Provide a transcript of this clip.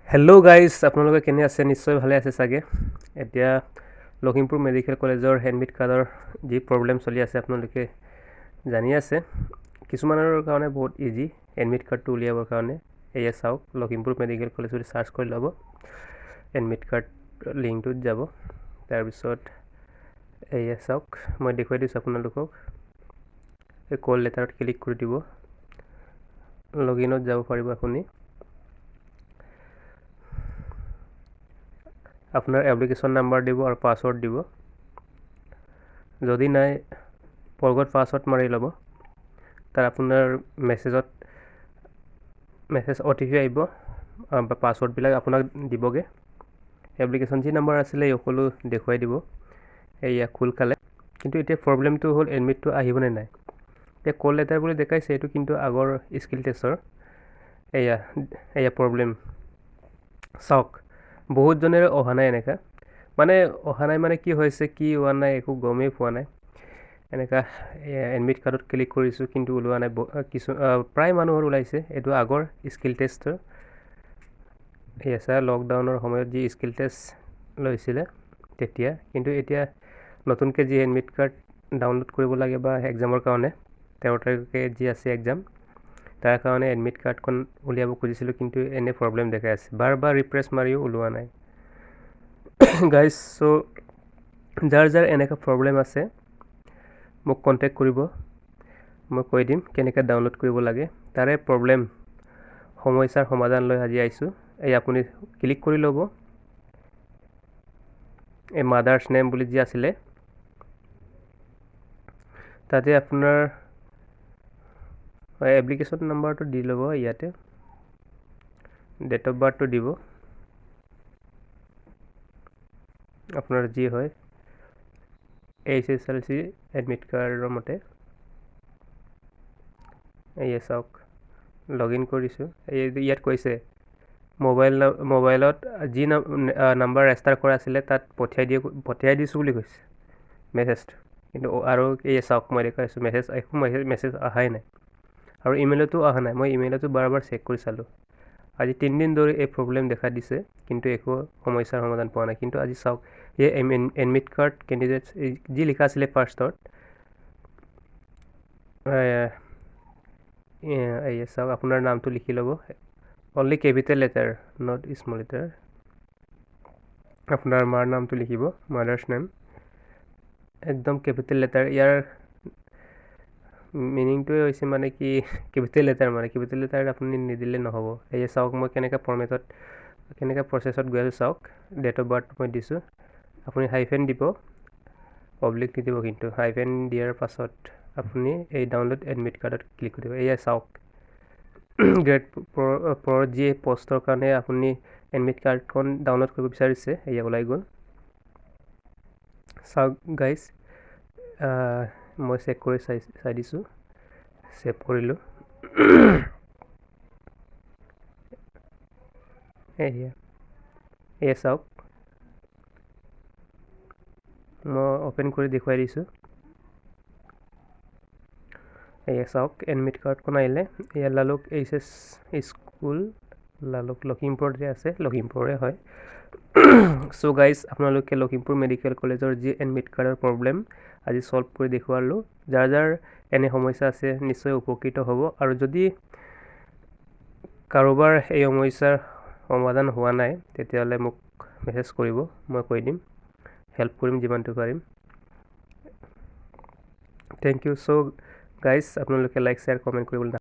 Hello' guys, আপোনালোকে কেনে আছে? নিশ্চয় ভালে আছে চাগে। এতিয়া লখিমপুৰ মেডিকেল কলেজৰ এডমিট কাৰ্ডৰ যি প্ৰব্লেম চলি আছে আপোনালোকে জানি আছে। কিছুমানৰ কাৰণে বহুত ইজি এডমিট কাৰ্ডটো উলিয়াবৰ কাৰণে। এয়া চাওক, লখিমপুৰ মেডিকেল কলেজ বুলি চাৰ্চ কৰি ল'ব, এডমিট কাৰ্ড লিংকটোত যাব। তাৰপিছত এয়া চাওক, মই দেখুৱাই দিছোঁ আপোনালোকক। এই কল লেটাৰত ক্লিক কৰি দিব, লগইনত যাব পাৰিব আপুনি। আপোনাৰ এপ্লিকেশ্যন নাম্বাৰ দিব আৰু পাছৱৰ্ড দিব। যদি নাই, ফৰগট পাছৱৰ্ড মাৰি ল'ব। তাৰ আপোনাৰ মেছেজ OTP আহিব, পাছৱৰ্ডবিলাক আপোনাক দিবগৈ। এপ্লিকেশ্যন যি নাম্বাৰ আছিলে এই সকলো দেখুৱাই দিব। এয়া খোল খালে, কিন্তু এতিয়া প্ৰব্লেমটো হ'ল এডমিটটো আহিবনে নাই। এতিয়া কল লেটাৰ বুলি দেখাইছে, এইটো কিন্তু আগৰ স্কিল টেষ্টৰ এয়া প্ৰব্লেম। চাওক, বহুতজনেৰে অহা নাই এনেকা, মানে অহা নাই মানে কি হৈছে, কি হোৱা নাই একো গমেই পোৱা নাই। এনেকা এডমিট কাৰ্ডত ক্লিক কৰিছোঁ কিন্তু ওলোৱা নাই। প্ৰায় মানুহৰ ওলাইছে। এইটো আগৰ স্কিল টেষ্টৰ। চাৰ লকডাউনৰ সময়ত যি স্কিল টেষ্ট লৈছিলে তেতিয়া, কিন্তু এতিয়া নতুনকৈ যি এডমিট কাৰ্ড ডাউনলোড কৰিব লাগে বা এক্সামৰ কাৰণে 13 তাৰিখে যি আছে এক্সাম, তাৰ কাৰণে এডমিট কাৰ্ডখন উলিয়াব খুজিছিলোঁ, কিন্তু এনে প্ৰব্লেম দেখাই আছে। বাৰ ৰিফ্ৰেছ মাৰিও ওলোৱা নাই। গাইজ, যাৰ এনেকুৱা প্ৰব্লেম আছে মোক কণ্টেক্ট কৰিব, মই কৈ দিম কেনেকৈ ডাউনলোড কৰিব লাগে। তাৰে প্ৰব্লেম সমস্যাৰ সমাধান লৈ আজি আহিছোঁ। এই আপুনি ক্লিক কৰি ল'ব, এই মাদাৰ্ছ নেম বুলি যি আছিলে তাতে আপোনাৰ এপ্লিকেশ্যন নাম্বাৰটো দি ল'ব। ইয়াতে ডেট অফ বাৰ্থটো দিব, আপোনাৰ যি হয় HSLC এডমিট কাৰ্ডৰ মতে। এয়া চাওক, লগ ইন কৰিছোঁ। ইয়াত কৈছে মোবাইলত যি নাম্বাৰ ৰেজিষ্টাৰ কৰা আছিলে তাত পঠিয়াই দিছোঁ বুলি কৈছে মেছেজটো। কিন্তু আৰু এই চাওক, মই দেখাইছোঁ মেছেজ অহাই নাই, আৰু ইমেইলতো অহা নাই। মই ইমেইলতো বাৰ চেক কৰি চালোঁ। আজি 3 দিন ধৰি এই প্ৰব্লেম দেখা দিছে, কিন্তু একো সমস্যাৰ সমাধান পোৱা নাই। কিন্তু আজি চাওক, এই এডমিট কাৰ্ড কেণ্ডিডেট যি লিখা আছিলে ফাৰ্ষ্টত, চাওক আপোনাৰ নামটো লিখি ল'ব। Only capital letter, not small letter. আপোনাৰ মাৰ নামটো লিখিব, মাদাৰ্ছ নেম, একদম কেপিটেল লেটাৰ। ইয়াৰ মিনিংটোৱে হৈছে মানে কি, কেপিটেল লেটাৰ মানে কেপিটেল লেটাৰ আপুনি নিদিলে নহ'ব। এয়া চাওক, মই কেনেকৈ প্ৰচেছত গৈ আছোঁ চাওক। ডেট অফ বাৰ্থ মই দিছোঁ, আপুনি হাইফেন দিব, পাব্লিক নিদিব। কিন্তু হাইফেন দিয়াৰ পাছত আপুনি এই ডাউনলোড এডমিট কাৰ্ডত ক্লিক কৰিব। এয়া চাওক, গ্ৰেড প্ৰ যি পষ্টৰ কাৰণে আপুনি এডমিট কাৰ্ডখন ডাউনলোড কৰিব বিচাৰিছে, এয়া ওলাই গ'ল। চাওক গাইজ, মই চেক কৰি চাই দিছোঁ, ছেভ কৰিলোঁ। এয়া চাওক, মই অ'পেন কৰি দেখুৱাই দিছোঁ। এয়া চাওক, এডমিট কাৰ্ডখন আহিলে। এয়া লালুক HS স্কুল, লালুক লখিমপুৰতে আছে, লখিমপুৰৰে হয়। চ' গাইজ, আপোনালোকে লখিমপুৰ মেডিকেল কলেজৰ যি এডমিট কাৰ্ডৰ প্ৰব্লেম আজি ছল্ভ কৰি দেখুৱালোঁ। যাৰ এনে সমস্যা আছে নিশ্চয় উপকৃত হ'ব। আৰু যদি কাৰোবাৰ এই সমস্যাৰ সমাধান হোৱা নাই, তেতিয়াহ'লে মোক মেছেজ কৰিব, মই কৈ দিম, হেল্প কৰিম যিমানটো পাৰিম। Thank you. চ' গাইজ, আপোনালোকে লাইক, শ্বেয়াৰ, কমেণ্ট কৰিবলৈ